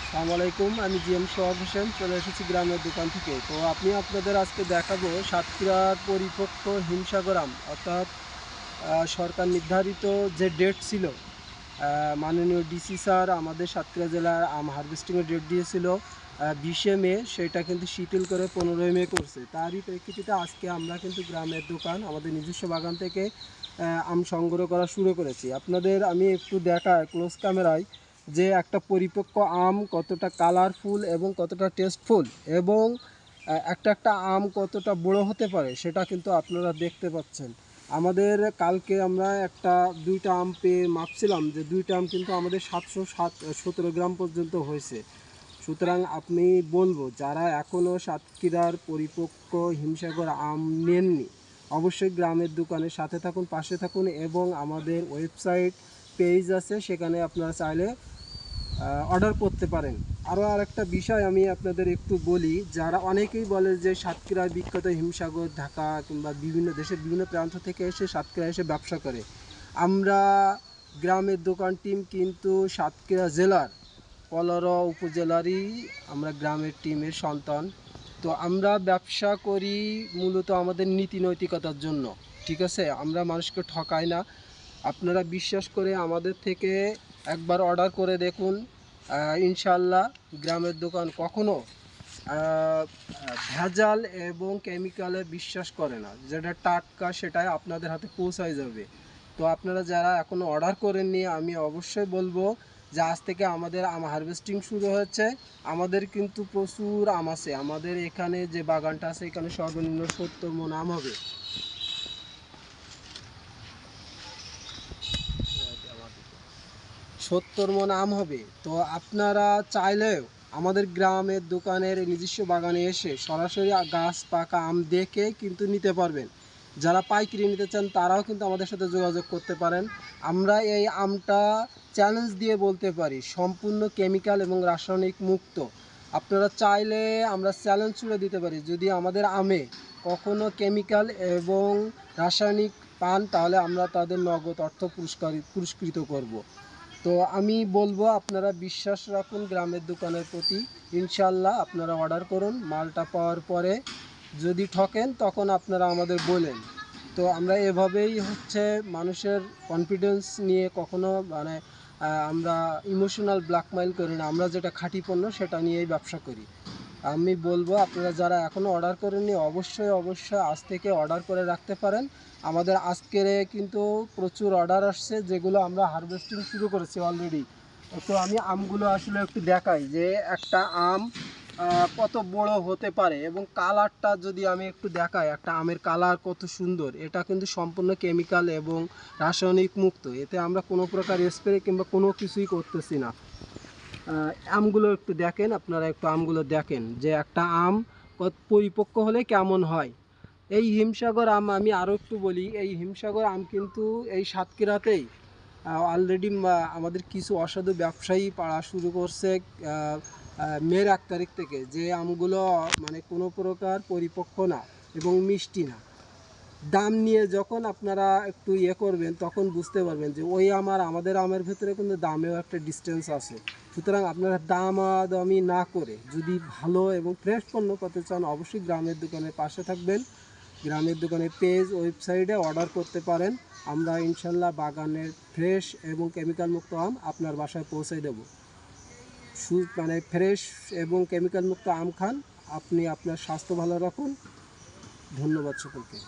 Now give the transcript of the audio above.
আসসালামু আলাইকুম। আমি জিএম সোহাগ হোসেন চলে এসেছি গ্রামের দোকান থেকে। তো আমি আপনাদের আজকে দেখাবো সাতক্ষীরার পরিপক্ক হিমসাগর আম, অর্থাৎ সরকার নির্ধারিত যে ডেট ছিল, মাননীয় ডিসি স্যার আমাদের সাতক্ষীরা জেলার আম হারভেস্টিংয়ের ডেট দিয়েছিল 20শে মে, সেটা কিন্তু শিথিল করে 15ই মে করছে। তারই প্রেক্ষিতে আজকে আমরা কিন্তু গ্রামের দোকান আমাদের নিজস্ব বাগান থেকে আম সংগ্রহ করা শুরু করেছি। আপনাদের আমি একটু দেখাই ক্লোজ ক্যামেরায় যে একটা পরিপক্ক আম কতটা কালারফুল এবং কতটা টেস্টফুল, এবং একটা একটা আম কতটা বড় হতে পারে সেটা কিন্তু আপনারা দেখতে পাচ্ছেন। আমাদের কালকে আমরা দুইটা আম পেয়ে মাপছিলাম যে দুইটা আম কিন্তু আমাদের 717 গ্রাম পর্যন্ত হয়েছে। সুতরাং আপনি বলবো যারা এখনও সাতক্ষীরার পরিপক্ক হিমসাগর আম নেননি, অবশ্যই গ্রামের দোকানের সাথে থাকুন, পাশে থাকুন, এবং আমাদের ওয়েবসাইট পেজ আছে, সেখানে আপনারা চাইলে অর্ডার করতে পারেন। আরও আরেকটা বিষয় আমি আপনাদের একটু বলি, যারা অনেকেই বলে যে সাতক্ষীরার বিখ্যাত হিমসাগর ঢাকা কিংবা বিভিন্ন দেশের বিভিন্ন প্রান্ত থেকে এসে সাতক্ষীরা এসে ব্যবসা করে। আমরা গ্রামের দোকান টিম কিন্তু সাতক্ষীরা জেলার কলারোয়া উপজেলারই আমরা গ্রামের টিমের সন্তান। তো আমরা ব্যবসা করি মূলত আমাদের নীতি নৈতিকতার জন্য, ঠিক আছে? আমরা মানুষকে ঠকাই না। আপনারা বিশ্বাস করে আমাদের থেকে একবার অর্ডার করে দেখুন, ইনশাল্লাহ গ্রামের দোকান কখনো ভেজাল এবং কেমিক্যালে বিশ্বাস করে না। যেটা টাটকা সেটাই আপনাদের হাতে পৌঁছায় যাবে। তো আপনারা যারা এখনও অর্ডার করেননি, আমি অবশ্যই বলবো যে আজ থেকে আমাদের আম হারভেস্টিং শুরু হয়েছে। আমাদের কিন্তু প্রচুর আম আছে। আমাদের এখানে যে বাগানটা আছে এখানে সর্বনিম্ন 70 মণ আম হবে। 70 মণ আম হবে। তো আপনারা চাইলেও আমাদের গ্রামের দোকানের নিজস্ব বাগানে এসে সরাসরি গাছ পাকা আম দেখে কিন্তু নিতে পারবেন। যারা পাইকারি নিতে চান তারাও কিন্তু আমাদের সাথে যোগাযোগ করতে পারেন। আমরা এই আমটা চ্যালেঞ্জ দিয়ে বলতে পারি সম্পূর্ণ কেমিক্যাল এবং রাসায়নিক মুক্ত। আপনারা চাইলে আমরা চ্যালেঞ্জ ছুড়ে দিতে পারি, যদি আমাদের আমে কখনো কেমিক্যাল এবং রাসায়নিক পান তাহলে আমরা তাদের নগদ অর্থ পুরস্কৃত করব। তো আমি বলবো আপনারা বিশ্বাস রাখুন গ্রামের দোকানের প্রতি। ইনশাল্লাহ আপনারা অর্ডার করুন, মালটা পাওয়ার পরে যদি ঠকেন তখন আপনারা আমাদের বলেন। তো আমরা এভাবেই মানুষের কনফিডেন্স নিয়ে কখনো আমরা ইমোশনাল ব্ল্যাকমেইল করি না। আমরা যেটা খাঁটি পণ্য সেটা নিয়েই ব্যবসা করি। আমি বলবো আপনারা যারা এখনও অর্ডার করেননি অবশ্যই আজ থেকে অর্ডার করে রাখতে পারেন। আমাদের আজকের কিন্তু প্রচুর অর্ডার আসছে, যেগুলো আমরা হারভেস্টিং শুরু করেছি অলরেডি। তো আমি আমগুলো আসলে একটু দেখাই যে একটা আম কত বড় হতে পারে, এবং কালারটা যদি আমি একটু দেখাই, একটা আমের কালার কত সুন্দর। এটা কিন্তু সম্পূর্ণ কেমিক্যাল এবং রাসায়নিক মুক্ত। এতে আমরা কোনো প্রকার স্প্রে কিংবা কোনো কিছুই করতেছি না। আমগুলো একটু দেখেন, আপনারা একটু আমগুলো দেখেন যে একটা আম কত পরিপক্ক হলে কেমন হয়। এই হিমসাগর আম আমি আরও একটু বলি, এই হিমসাগর আম কিন্তু এই সাতক্ষীরাতেই অলরেডি আমাদের কিছু অসাধু ব্যবসায়ী পাড়া শুরু করছে মের 1 তারিখ থেকে, যে আমগুলো কোনো প্রকার পরিপক্ক না এবং মিষ্টি না। দাম নিয়ে যখন আপনারা একটু করবেন তখন বুঝতে পারবেন যে ওই আমাদের আমের ভেতরে কিন্তু দামেও একটা ডিস্টেন্স আছে। সুতরাং আপনারা দামাদামি না করে যদি ভালো এবং ফ্রেশ পণ্য পেতে চান অবশ্যই গ্রামের দোকানের পাশে থাকবেন। গ্রামের দোকানের পেজ ওয়েবসাইটে অর্ডার করতে পারেন। আমরা ইনশাল্লাহ বাগানের ফ্রেশ এবং কেমিক্যাল মুক্ত আম আপনার বাসায় পৌঁছে দেব। ফ্রেশ এবং কেমিক্যাল মুক্ত আম খান, আপনি আপনার স্বাস্থ্য ভালো রাখুন। ধন্যবাদ সকলকে।